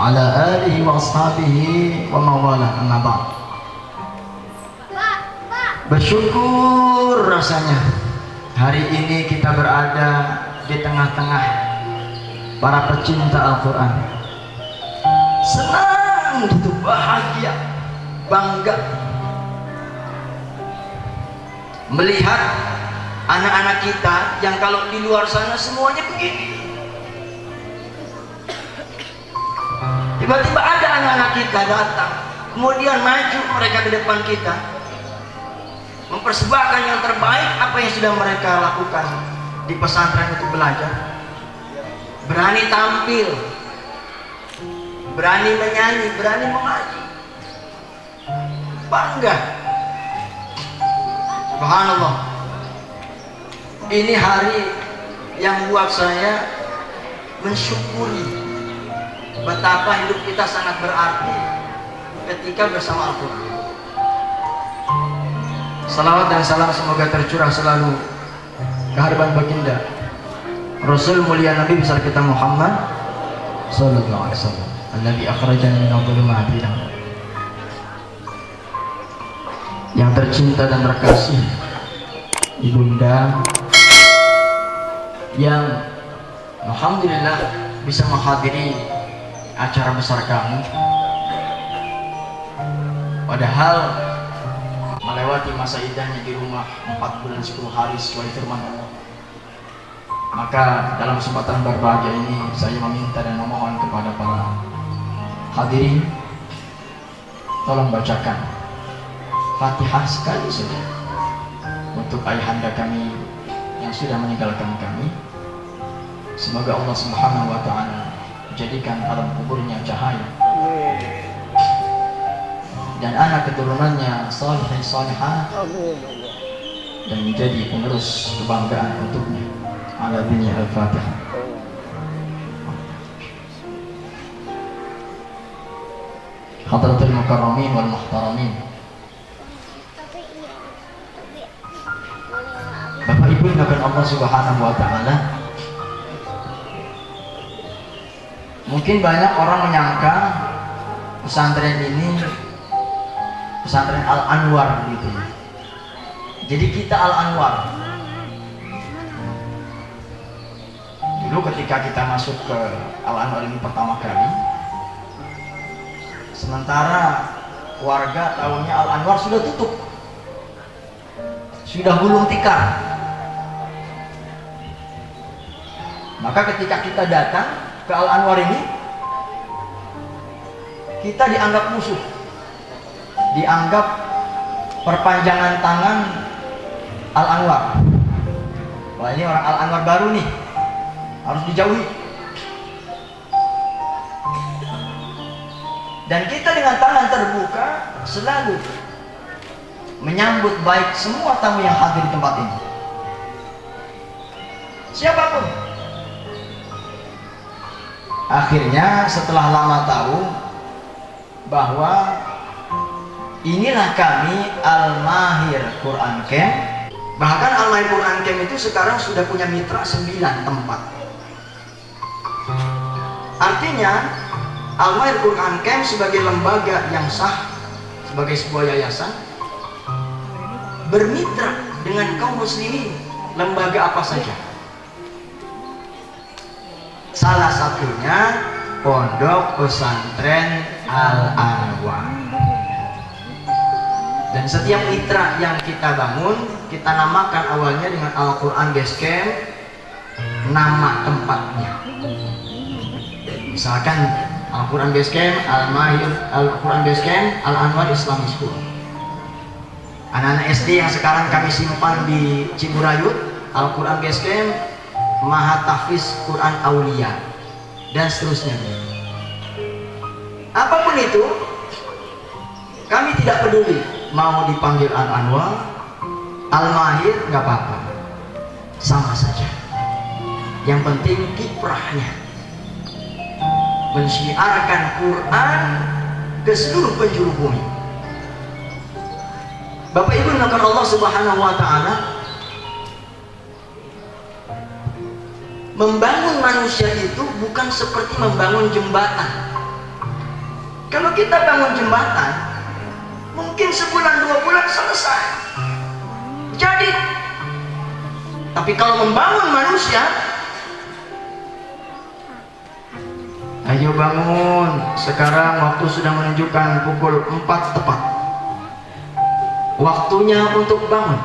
ala alihi wa ashabihi wa mawalah, amma ba'd. Bersyukur rasanya hari ini kita berada di tengah-tengah para pecinta Al-Quran. Senang gitu, bahagia, bangga melihat anak-anak kita yang kalau di luar sana semuanya begini. Tiba-tiba ada anak-anak kita datang, kemudian maju mereka ke depan kita, mempersembahkan yang terbaik apa yang sudah mereka lakukan di pesantren untuk belajar. Berani tampil, berani menyanyi, berani mengaji, bangga. Subhanallah, ini hari yang buat saya mensyukuri betapa hidup kita sangat berarti ketika bersama Al-Quran. Salawat dan salam semoga tercurah selalu ke harban baginda Rasul mulia Nabi besar kita Muhammad sallallahu alaihi wasallam, alladzi akhrajana minadh dhulumati ila nur. Yang tercinta dan terkasih Ibunda yang alhamdulillah bisa menghadiri acara besar kami, padahal melewati masa idahnya di rumah 4 bulan 10 hari sesuai firman Allah. Maka dalam kesempatan berbahagia ini saya meminta dan memohon kepada para hadirin, tolong bacakan Fatihah sekali saja untuk ayahanda kami yang sudah meninggalkan kami. Semoga Allah Subhanahu wa Ta'ala jadikan alam kuburnya cahaya dan anak keturunannya salih salihah dan menjadi penerus kebanggaan untuknya. Ala bunyi Al-Fatihah. Hadratul mukarramin wal muhtaramin, Bapak Ibu yang akan Allah Subhanahu wa Ta'ala, mungkin banyak orang menyangka pesantren ini pesantren Al-Anwar gitu. Jadi kita Al-Anwar. Dulu ketika kita masuk ke Al-Anwar ini pertama kali, sementara warga tahunya Al-Anwar sudah tutup, sudah gulung tikar. Maka ketika kita datang ke Al-Anwar ini, kita dianggap musuh, dianggap perpanjangan tangan Al-Anwar. Wah, ini orang Al-Anwar baru nih, harus dijauhi. Dan kita dengan tangan terbuka selalu menyambut baik semua tamu yang hadir di tempat ini, siapapun. Akhirnya setelah lama tahu bahwa inilah kami Al-Mahir Quran Camp. Bahkan Al-Mahir Quran Camp itu sekarang sudah punya mitra 9 tempat. Artinya Al-Mahir Quran Camp sebagai lembaga yang sah, sebagai sebuah yayasan, bermitra dengan kaum muslimin, lembaga apa saja. Salah satunya Pondok Pesantren Al-Anwar. Dan setiap mitra yang kita bangun, kita namakan awalnya dengan Al-Quran Base Camp, nama tempatnya. Misalkan Al-Quran Base Camp, Al-Mahir, Al-Quran Base Camp, Al-Anwar Islamic School. Anak-anak SD yang sekarang kami simpan di Ciburayut, Al-Quran Base Camp, Maha Tahfiz Quran Aulia, dan seterusnya. Apapun itu, Kami tidak peduli mau dipanggil Al-Anwar, Al-Mahir, nggak apa-apa, sama saja. Yang penting kiprahnya mensyiarkan Quran ke seluruh penjuru bumi. Bapak Ibu dimuliakan Allah Subhanahu wa taala, membangun manusia itu bukan seperti membangun jembatan. Kalau kita bangun jembatan, mungkin sebulan 2 bulan selesai jadi. Tapi kalau membangun manusia, ayo bangun. Sekarang waktu sudah menunjukkan pukul 4 tepat. Waktunya untuk bangun.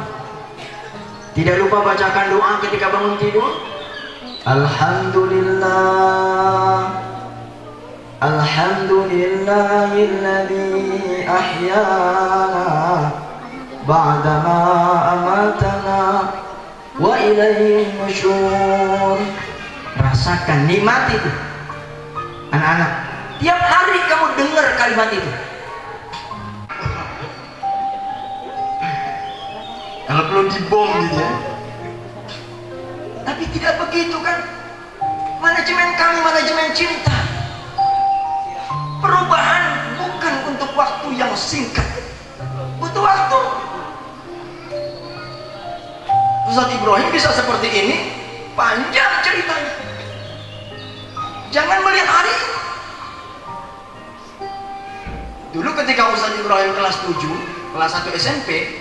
Tidak lupa bacakan doa ketika bangun tidur. Alhamdulillah, alhamdulillahilladzi ahyana ba'dama amatana wa ilaihi nusyur. Rasakan nikmat itu, anak-anak. Tiap hari kamu dengar kalimat itu. Kalau perlu dibom gitu ya. Tapi tidak begitu kan? Manajemen kami manajemen cinta. Perubahan bukan untuk waktu yang singkat, butuh waktu. Ustaz Ibrahim bisa seperti ini, panjang ceritanya. Jangan melihat hari ini. Dulu ketika Ustaz Ibrahim kelas 7, kelas 1 SMP,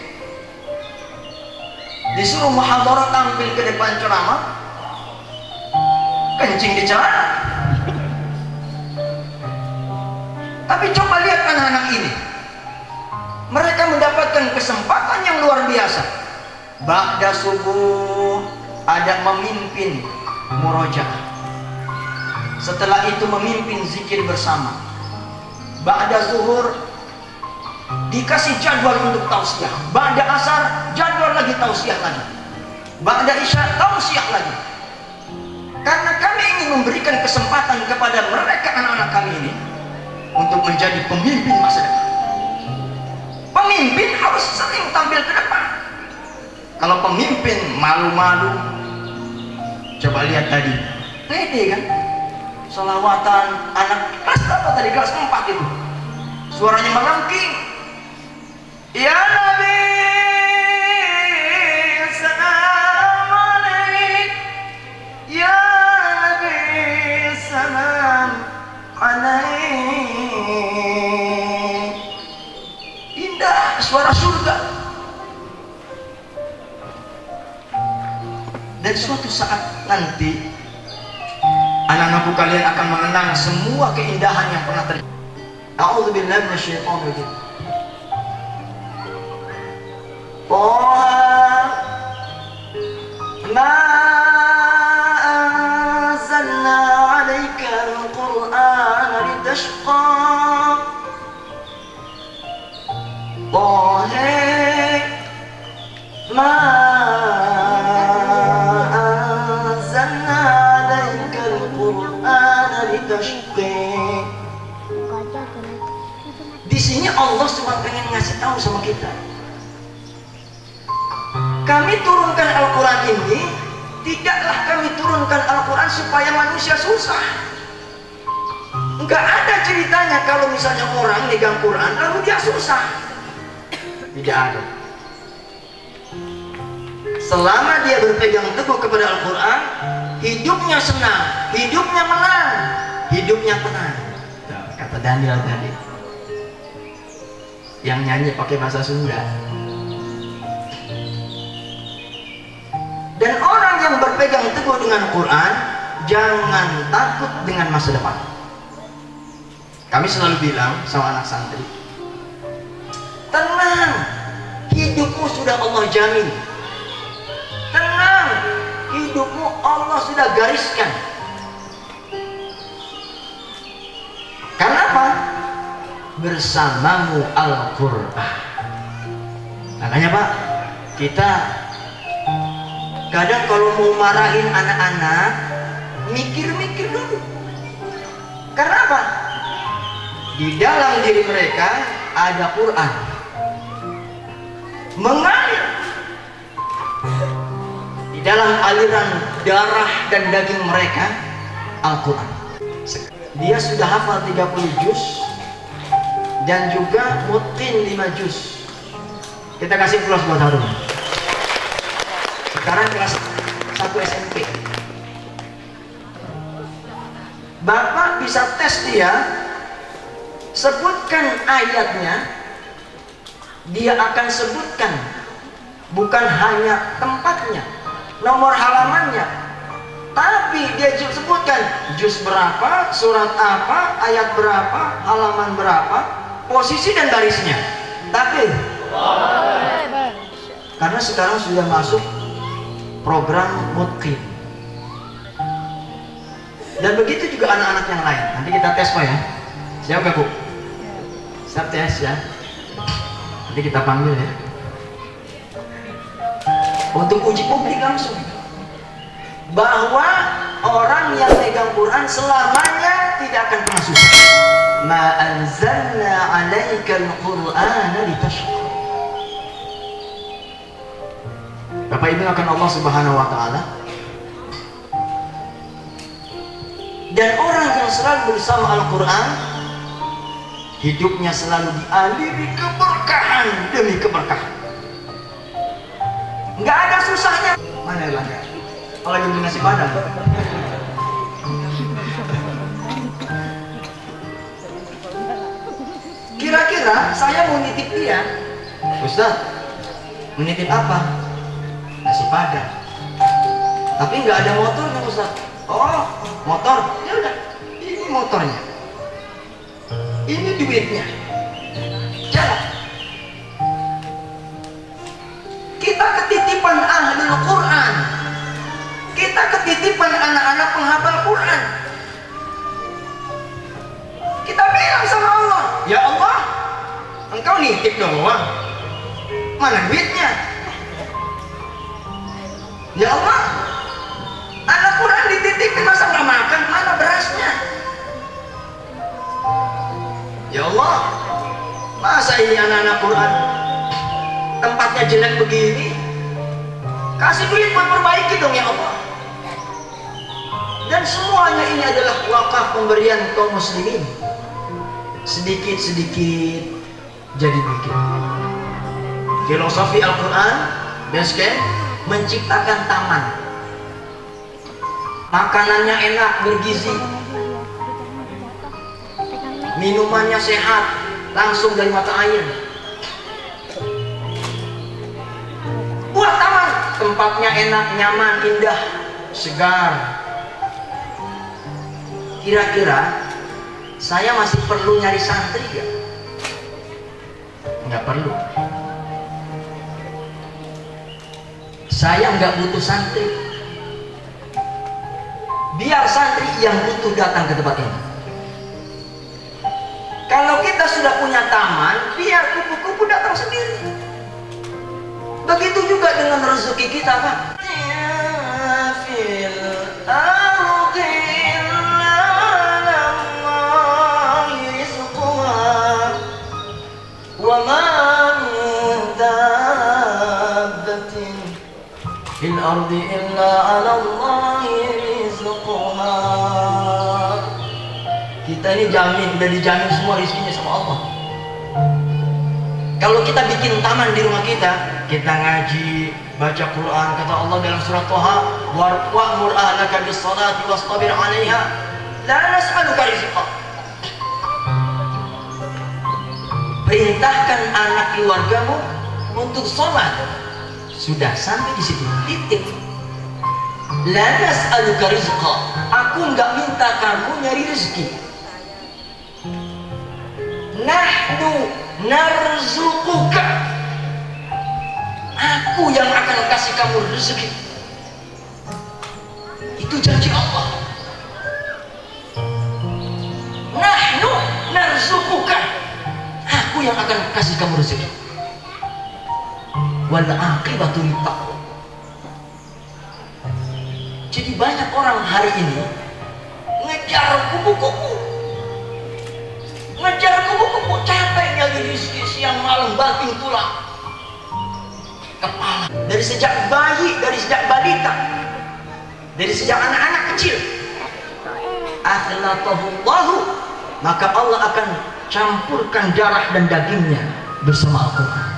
disuruh muhadharah tampil ke depan ceramah, kencing di celana. Tapi coba lihat anak-anak ini, mereka mendapatkan kesempatan yang luar biasa. Ba'da subuh ada memimpin murojaah, setelah itu memimpin zikir bersama. Ba'da zuhur dikasih jadwal untuk tausiah. Ba'da asar jadwal lagi tausiah lagi. Ba'da isya tausiah lagi. Karena kami ingin memberikan kesempatan kepada mereka anak-anak kami ini untuk menjadi pemimpin masa depan. Pemimpin harus sering tampil ke depan. Kalau pemimpin malu-malu, coba lihat tadi, pede kan? Selawatan anak kelas berapa tadi? Kelas 4 itu. Suaranya melengking. Ya Nabi, salam alaik. Ya Nabi, salam alaik. Indah suara surga. Dan suatu saat nanti anak-anakku kalian akan mengenang semua keindahan yang pernah terjadi. A'udzubillahi minasyaitonir rajim. Ma anzalna 'alaika al-Qur'ana litashqa. Ma anzalna 'alaika al-Qur'ana litashqa. Di sini Allah cuma pengen ngasih tahu sama kita, kami turunkan Al-Quran ini, tidaklah kami turunkan Al-Quran supaya manusia susah. Enggak ada ceritanya kalau misalnya orang megang Quran lalu dia susah. Tidak ada. Selama dia berpegang teguh kepada Al-Quran, hidupnya senang, hidupnya menang, hidupnya tenang. Kata Daniel tadi, yang nyanyi pakai bahasa Sunda. Dan orang yang berpegang teguh dengan Quran, jangan takut dengan masa depan. Kami selalu bilang sama anak santri, tenang, hidupmu sudah Allah jamin. Tenang, hidupmu Allah sudah gariskan. Karena apa? Bersamamu Al-Quran. Makanya Pak, kita kadang kalau mau marahin anak-anak, mikir-mikir dulu. Karena apa? Di dalam diri mereka ada Quran mengalir di dalam aliran darah dan daging mereka, Al-Quran. Dia sudah hafal 30 juz dan juga mutqin 5 juz. Kita kasih plus buat Harun. Sekarang kelas 1 SMP. Bapak bisa tes dia, sebutkan ayatnya, dia akan sebutkan bukan hanya tempatnya, nomor halamannya, tapi dia sebutkan juz berapa, surat apa, ayat berapa, halaman berapa, posisi dan barisnya. Tapi karena sekarang sudah masuk program mutqin. Dan begitu juga anak-anak yang lain. Nanti kita tes Pak ya. Siap gak Bu? Siap tes ya. Nanti kita panggil ya. Untuk uji publik langsung. Bahwa orang yang megang Quran selamanya tidak akan pernah susah. Ma anzalna 'alaikal Qur'ana litashqa. Bapak Ibu akan Allah Subhanahu wa taala. Dan orang yang selalu bersama Al-Quran, hidupnya selalu dialiri keberkahan demi keberkahan. Nggak ada susahnya. Mana yang lagi? Oh, lagi beli nasi padang. Kira-kira saya mau nitip dia, Ustaz, menitip apa? Nasi padang. Tapi nggak ada motornya Ustaz. Oh, motor, ya udah, ini motornya, ini duitnya, jalan. Kita ketitipan ahlul Quran, kita ketitipan anak-anak penghafal Quran. Kita bilang sama Allah, ya Allah, Engkau nitip doang, mana duitnya? Ya Allah, anak Quran dititipin masa nggak makan, mana berasnya? Ya Allah, masa ini anak-anak Quran tempatnya jelek begini? Kasih duit buat perbaiki dong ya Allah. Dan semuanya ini adalah wakaf pemberian kaum muslimin. Sedikit-sedikit jadi bukit. Filosofi Al-Quran basecamp menciptakan taman. Makanannya enak, bergizi, minumannya sehat, langsung dari mata air. Buat taman, tempatnya enak, nyaman, indah, segar. Kira-kira saya masih perlu nyari santri gak? Nggak perlu. Saya nggak butuh santri. Biar santri yang butuh datang ke tempat ini. Kalau kita sudah punya taman, biar kupu-kupu datang sendiri. Begitu juga dengan rezeki kita, Pak. fil ardi illa 'ala Allahi rizquha. Kita ini udah dijamin semua rezekinya sama Allah. Kalau kita bikin taman di rumah kita ngaji, baca Quran, kata Allah dalam surat Thaha, wa'mur ahlaka bis-shalati wastabir 'alaiha la nas'aluka rizqa. Perintahkan anak keluargamu untuk sholat. Sudah sampai di situ, titik. La nas'aluka rizqa. Aku nggak minta kamu nyari rezeki. Nahnu narzuquka. Aku yang akan kasih kamu rezeki. Itu janji Allah. Nahnu narzuquka. Aku yang akan kasih kamu rezeki. Wal aqibatu littaqwa. Jadi banyak orang hari ini ngejar kupu-kupu, capek lagi di siang malam banting tulang kepala. Dari sejak bayi, dari sejak balita, dari sejak anak-anak kecil. Akhlaqahullahu, maka Allah akan campurkan darah dan dagingnya bersama Al-Quran.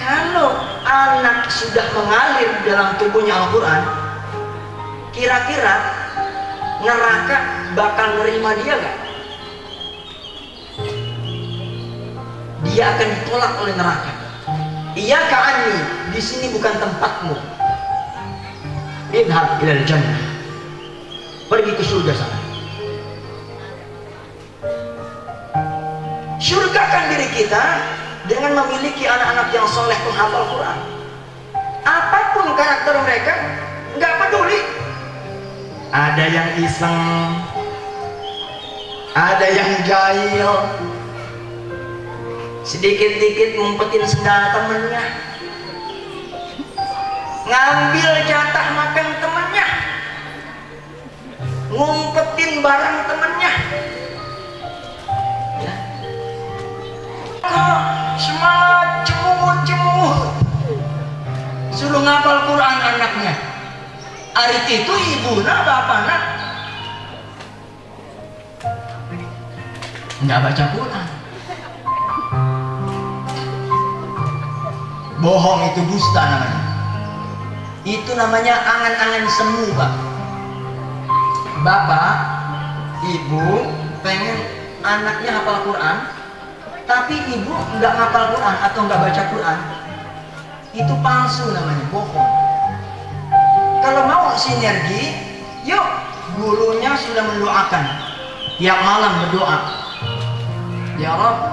Kalau anak sudah mengalir dalam tubuhnya Al-Quran, kira-kira neraka bakal nerima dia gak? Dia akan ditolak oleh neraka. Iyyaka anni, di sini bukan tempatmu. Idhab ilal jannah, pergi ke surga sana. Surgakan diri kita dengan memiliki anak-anak yang soleh penghafal Quran. Apapun karakter mereka, nggak peduli. Ada yang iseng, ada yang jahil, sedikit-dikit ngumpetin sendal temennya, ngambil jatah makan temennya, ngumpetin barang temennya. Ya. Kok semangat cemut-cemut, suruh ngapal Quran anaknya. Arit itu ibu na bapak na nggak baca Quran. Bohong, itu dusta namanya. Itu namanya angan-angan semu, Pak. Bapak, ibu pengen anaknya hafal Quran, tapi ibu nggak hafal Quran atau nggak baca Quran. Itu palsu namanya, bohong. Kalau mau sinergi, yuk, gurunya sudah mendoakan tiap malam, berdoa, ya Rabb,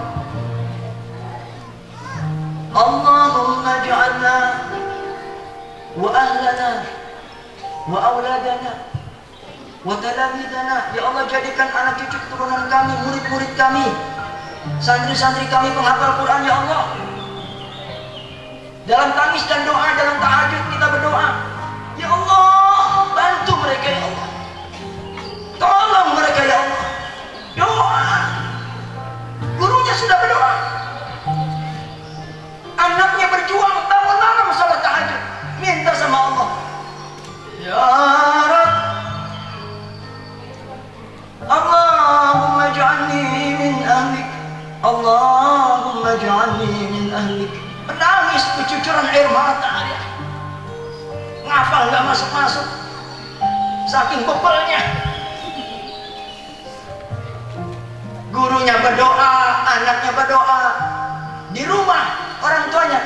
Allahumma ja'alna wa ahlana wa auladana wa talamidana, ya Allah, jadikan anak cucu keturunan kami, murid-murid kami, santri-santri kami penghafal Quran, ya Allah. Dalam tangis dan doa, dalam tahajud kita berdoa, ya Allah, bantu mereka, ya Allah, tolong mereka, ya Allah. Doa, gurunya sudah berdoa, anaknya berjuang bangun malam salat tahajud, minta sama Allah, ya Rabb, Allahumma ja'alni min ahlik, Allahumma ja'alni min ahlik. Menangis kecucuran air mata ya. Ngapal nggak masuk-masuk, saking bebelnya. Gurunya berdoa, anaknya berdoa, di rumah orang tuanya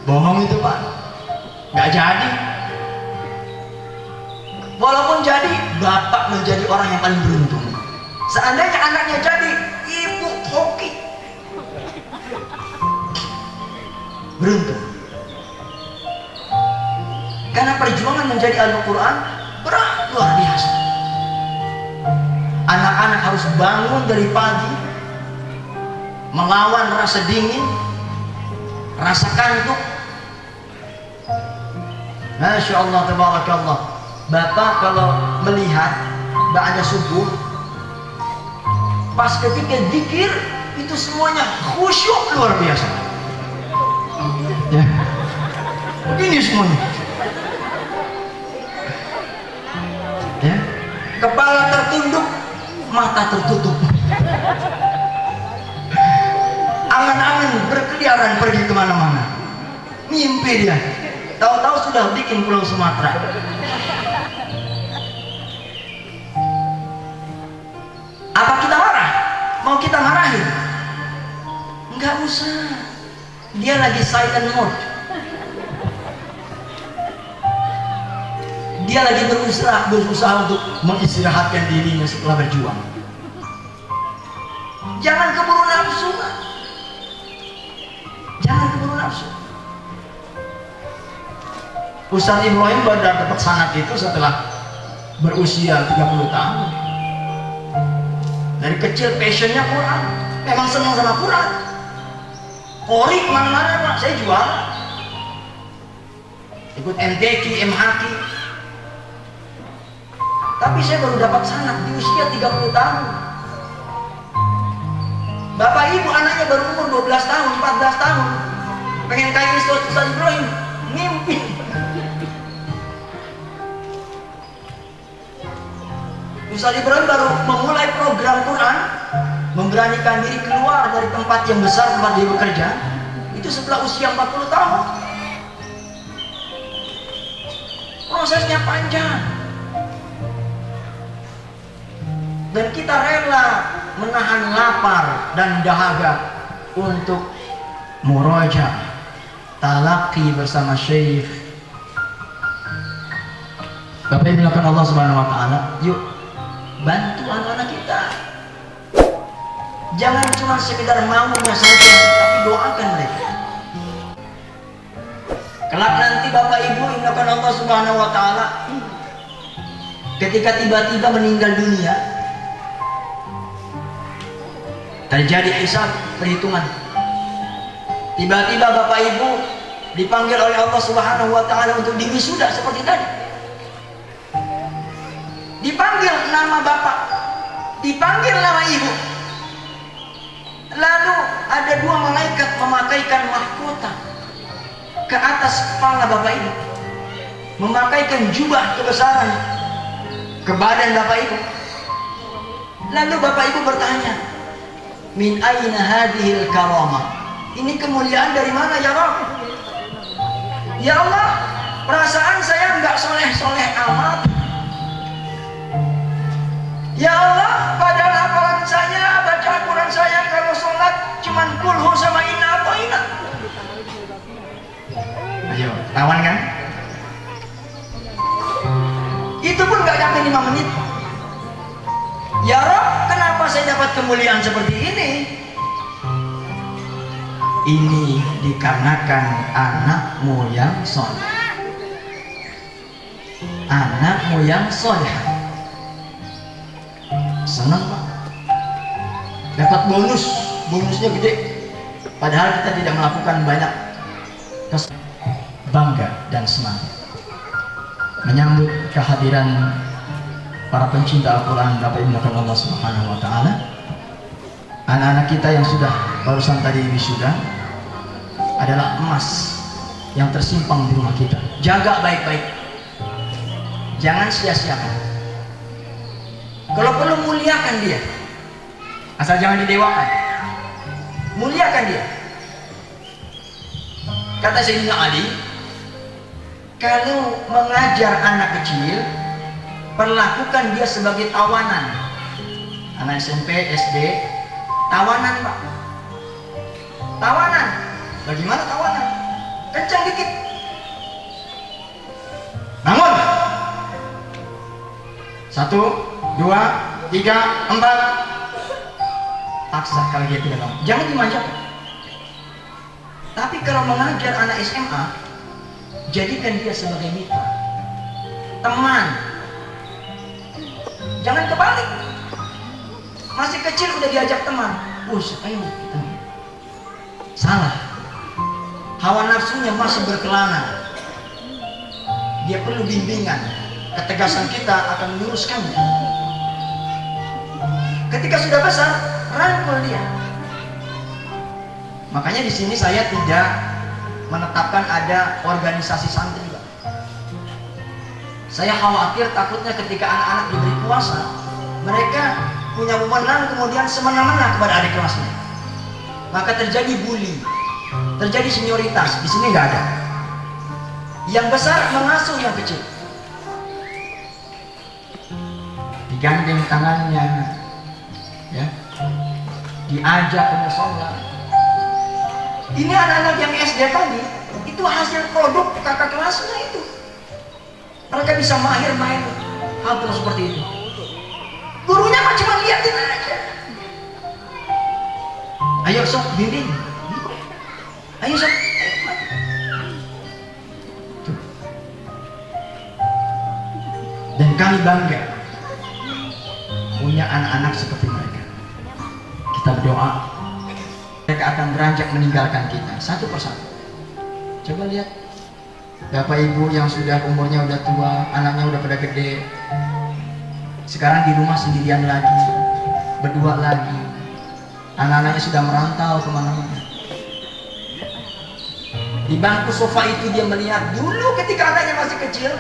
bohong itu, Pak, nggak jadi. Walaupun jadi, bapak menjadi orang yang paling beruntung. Seandainya anaknya jadi, ibu hoki, beruntung. Karena perjuangan menjadi Al-Quran berat, luar biasa. Anak-anak harus bangun dari pagi, melawan rasa dingin, rasa kantuk. Masya Allah, tabarakallah. Bapak kalau melihat ba'da subuh, pas ketika zikir, itu semuanya khusyuk luar biasa. Ya, begini semuanya. Ya, kepala tertunduk, mata tertutup, angan-angan berkeliaran pergi kemana-mana, mimpi dia, tahu-tahu sudah bikin Pulau Sumatera. Apa kita marah? Mau kita marahin? Enggak usah, dia lagi silent mode. Dia lagi berusaha untuk mengistirahatkan dirinya setelah berjuang. Jangan keburu nafsu, jangan keburu nafsu. Ustaz Ibrahim baru dapat sanad itu setelah berusia 30 tahun. Dari kecil passionnya Quran, memang senang sama Quran. Ori kemana-mana, Pak, saya jual. ikut MTQ, MHQ. Tapi saya baru dapat sanad di usia 30 tahun. Bapak ibu anaknya baru umur 12 tahun, 14 tahun. Pengen kayak Ustaz Ibrahim, mimpi. Ustaz Ibrahim baru memulai program Quran, memberanikan diri keluar dari tempat yang besar tempat dia bekerja, itu setelah usia 40 tahun. Prosesnya panjang. Dan kita rela menahan lapar dan dahaga untuk murajaah, talaqi bersama syekh. Bapak Ibu dilakukan Allah Subhanahu wa taala, yuk bantu anak-anak kita. Jangan cuma sekedar maunya saja, tapi doakan mereka. Kelak nanti Bapak Ibu dilakukan Allah Subhanahu wa taala, ketika tiba-tiba meninggal dunia, terjadi hisab, perhitungan. Tiba-tiba Bapak Ibu dipanggil oleh Allah Subhanahu wa taala untuk diwisuda seperti tadi. Dipanggil nama bapak, dipanggil nama ibu. Lalu ada dua malaikat memakaikan mahkota ke atas kepala bapak ibu, memakaikan jubah kebesaran ke badan bapak ibu. Lalu bapak ibu bertanya, min aina hadhil karamah? Ini kemuliaan dari mana ya Rabb? Ya Allah, perasaan saya enggak soleh-soleh amat. Ya Allah, padahal hafalan saya, baca Quran saya kalau sholat cuman kulhu sama inna atau inna. Ayo, tawan kan? Itu pun gak sampai 5 menit. Ya Rob, kenapa saya dapat kemuliaan seperti ini? Ini dikarenakan anakmu yang soleh. Anakmu yang soleh. Senang Pak, dapat bonusnya gede, padahal kita tidak melakukan banyak. Bangga dan senang menyambut kehadiran para pencinta Al-Quran Bapak Ibu Allah Subhanahu wa taala. Anak-anak kita yang sudah barusan tadi wisuda adalah emas yang tersimpan di rumah kita. Jaga baik-baik, jangan sia-siakan. Kalau perlu muliakan dia, asal jangan didewakan. Muliakan dia. Kata Sayyidina Ali, kalau mengajar anak kecil, perlakukan dia sebagai tawanan. Anak SMP, SD, tawanan Pak. Tawanan. Bagaimana tawanan? Kencang dikit. Bangun. 1, 2, 3, 4. Paksa kalau dia tidak bangun. Jangan dimanjakan. Tapi kalau mengajar anak SMA, jadikan dia sebagai mitra, teman. Jangan kebalik. Masih kecil udah diajak teman. Ayo kita. Salah. Hawa nafsunya masih berkelana. Dia perlu bimbingan. Ketegasan kita akan meluruskannya. Ketika sudah besar, rangkul dia. Makanya di sini saya tidak menetapkan ada organisasi santri, Pak. Saya khawatir takutnya ketika anak-anak diberi kuasa, mereka punya wewenang kemudian semena-mena kepada adik kelasnya. Maka terjadi bully, terjadi senioritas. Di sini nggak ada. Yang besar mengasuh yang kecil. Digandeng tangannya, ya, diajak ke musola. Ini anak-anak yang SD tadi, itu hasil produk kakak kelasnya itu. Mereka bisa mahir main hal seperti itu. Gurunya mah cuma liatin aja. Ayo sok bimbing. Ayo sok. Dan kami bangga punya anak-anak seperti mereka. Kita berdoa mereka akan beranjak meninggalkan kita satu persatu. Coba lihat Bapak ibu yang sudah umurnya udah tua, anaknya udah pada gede, sekarang di rumah sendirian lagi, berdua lagi, anak-anaknya sudah merantau kemana-mana. Di bangku sofa itu dia melihat dulu ketika anaknya masih kecil,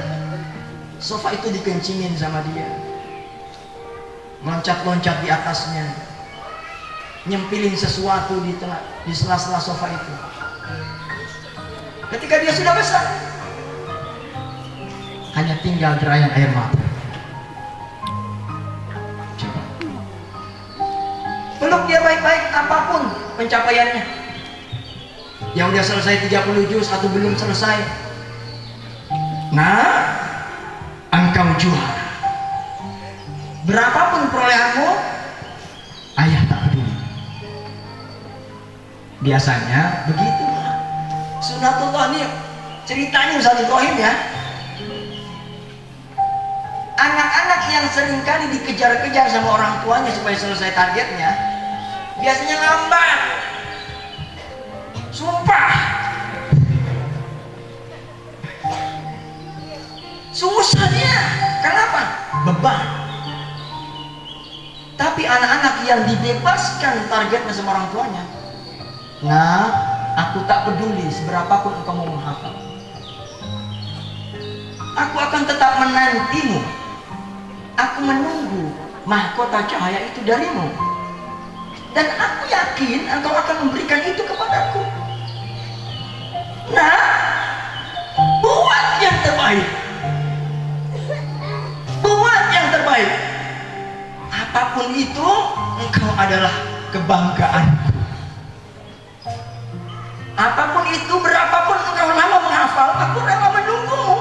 sofa itu dikencingin sama dia, loncat-loncat di atasnya, nyempilin sesuatu di sela-sela sofa itu. Ketika dia sudah besar, hanya tinggal derayan air mata. Coba peluk dia baik-baik, apapun pencapaiannya. Yang udah selesai 30 juz atau belum selesai, nah, engkau juara. Berapapun perolehanmu, ayah tak peduli. Biasanya begitu. Sunatullah ini ceritanya Ustaz Ibrahim ya. Anak-anak yang seringkali dikejar-kejar sama orang tuanya supaya selesai targetnya, biasanya lambat. Sumpah, susahnya. Kenapa? Beban. Tapi anak-anak yang dibebaskan targetnya sama orang tuanya, nah, aku tak peduli seberapapun engkau mau menghafal, aku akan tetap menantimu. Aku menunggu mahkota cahaya itu darimu, dan aku yakin engkau akan memberikan itu kepadaku. Nah, buat yang terbaik, buat yang terbaik. Apapun itu, engkau adalah kebanggaanku. Apapun itu, berapapun engkau lama menghafal, aku rela menunggumu.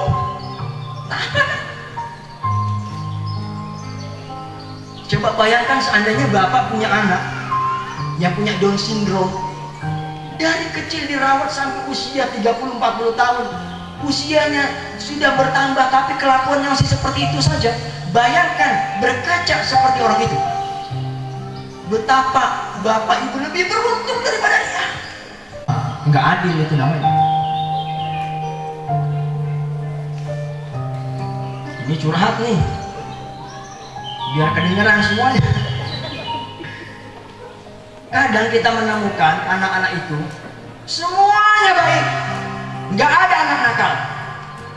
Coba bayangkan seandainya bapak punya anak yang punya Down syndrome, dari kecil dirawat sampai usia 30-40 tahun, usianya sudah bertambah tapi kelakuannya masih seperti itu saja. Bayangkan berkaca seperti orang itu, betapa bapak ibu lebih beruntung daripada dia. Nggak adil itu namanya. Ini curhat nih, biar kedengaran semuanya. Kadang kita menemukan anak-anak itu semuanya baik, nggak ada anak nakal.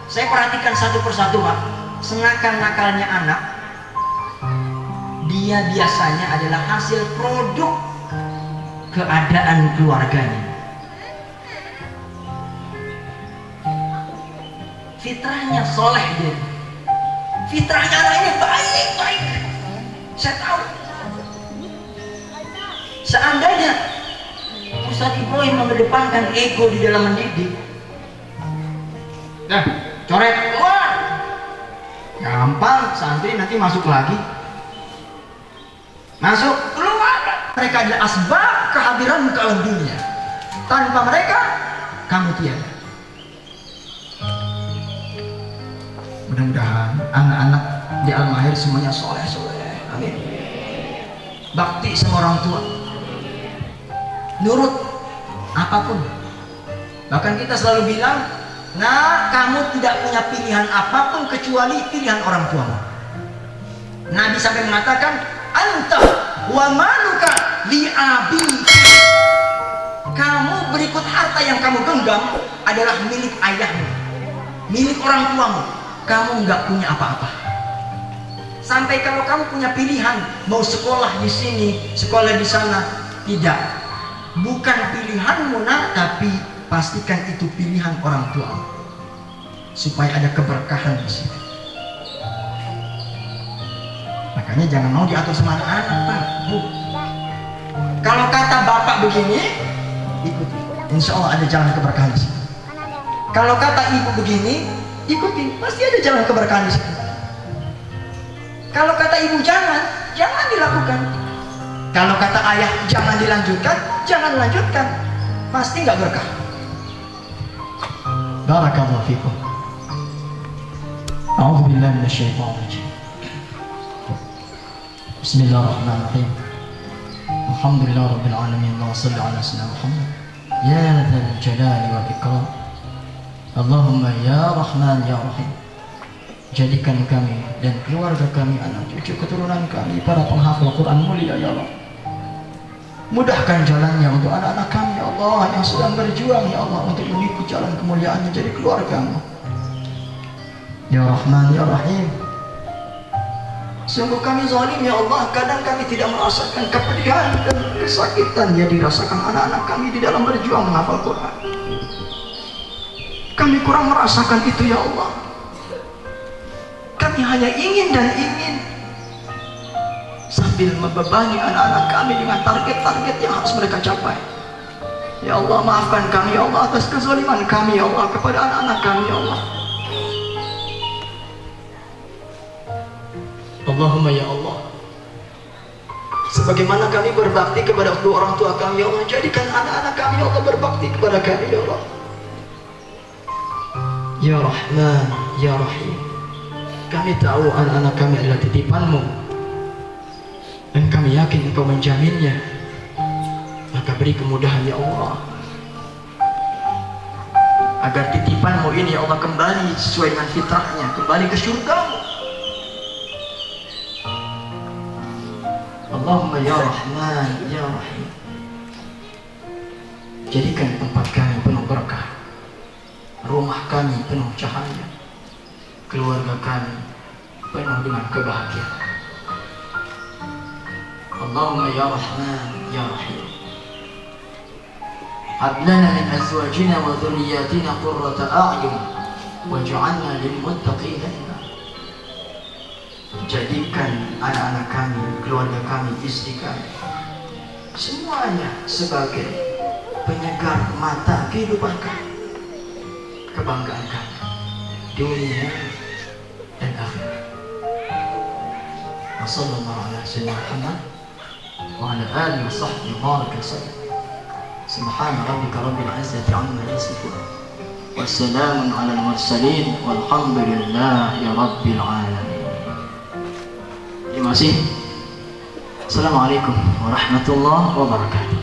Saya perhatikan satu persatu Pak, senakal-nakalnya anak, dia biasanya adalah hasil produk keadaan keluarganya. Fitrahnya soleh dia, fitrahnya anak ini baik-baik. Saya tahu. Seandainya Ustaz Ibrahim mengedepankan ego di dalam mendidik, nah, coret keluar, gampang, santri nanti masuk lagi, masuk keluar. Mereka adalah asbab kehadiranmu ke alam dunia. Tanpa mereka, kamu tiada. Mudah-mudahan anak-anak di Al-Mahir semuanya soleh-soleh, amin. Bakti sama orang tua, nurut apapun. Bahkan kita selalu bilang, nah, kamu tidak punya pilihan apapun kecuali pilihan orang tuamu. Nabi sampai mengatakan, anta wa maluka li abika. Kamu berikut harta yang kamu genggam adalah milik ayahmu, milik orang tuamu. Kamu nggak punya apa-apa. Sampai kalau kamu punya pilihan mau sekolah di sini, sekolah di sana, tidak. Bukan pilihanmu nak, tapi pastikan itu pilihan orang tua, supaya ada keberkahan di sini. Makanya jangan mau diatur sama anak-anak. Kalau kata bapak begini, ikuti. Insya Allah ada jalan keberkahan di sini. Kalau kata ibu begini, ikuti. Pasti ada jalan keberkahan di sini. Kalau kata ibu jangan dilakukan. Kalau kata ayah jangan dilanjutkan, jangan lanjutkan. Pasti nggak berkah. Barakallahu fikum. A'udzu billahi minasyaitonir rajim. Bismillahirrahmanirrahim. Alhamdulillahirabbil alamin. Wa shallallahu ala sayyidina Muhammad. Ya dzal jalali wal ikram. Allahumma ya Rahman ya Rahim, jadikan kami dan keluarga kami, anak cucu keturunan kami para penghafal Quran mulia ya Allah. Mudahkan jalannya untuk anak-anak kami ya Allah yang sedang berjuang ya Allah untuk mengikuti jalan kemuliaannya jadi keluarga-Mu. Ya Rahman ya Rahim, sungguh kami zalim ya Allah, kadang kami tidak merasakan kepedihan dan kesakitan yang dirasakan anak-anak kami di dalam berjuang menghafal Quran. Kami kurang merasakan itu ya Allah. Kami hanya ingin dan ingin sambil membebani anak-anak kami dengan target-target yang harus mereka capai. Ya Allah, maafkan kami ya Allah atas kezaliman kami ya Allah kepada anak-anak kami ya Allah. Allahumma ya Allah, sebagaimana kami berbakti kepada kedua orang tua kami ya Allah, jadikan anak-anak kami ya Allah berbakti kepada kami ya Allah. Ya Rahman ya Rahim, kami tahu anak-anak kami adalah titipan-Mu dan kami yakin Engkau menjaminnya, maka beri kemudahan ya Allah agar titipan-Mu ini ya Allah kembali sesuai dengan fitrahnya, kembali ke surga-Mu. Allahumma ya Rahman ya Rahim, jadikan tempat kami penuh berkah, rumah kami penuh cahaya, keluarga kami penuh dengan kebahagiaan. Allahumma ya Rahman ya Rahim, hab lana min azwajina wa dhurriyyatina qurrata a'yun waj'alna lil muttaqina imama. Jadikan anak-anak kami, keluarga kami, istri kami, semuanya sebagai penyegar mata kehidupan kami, kebanggaan kami dunia dan akhirat. Wassallallahu ala sayyidina Muhammad wa ala alihi wa sahbihi wa baraka wasallam. Subhana rabbika rabbil izzati amma yasifun wa salamun ala al-mursalin walhamdulillahi rabbil alamin. Terima kasih. Assalamualaikum warahmatullahi wabarakatuh.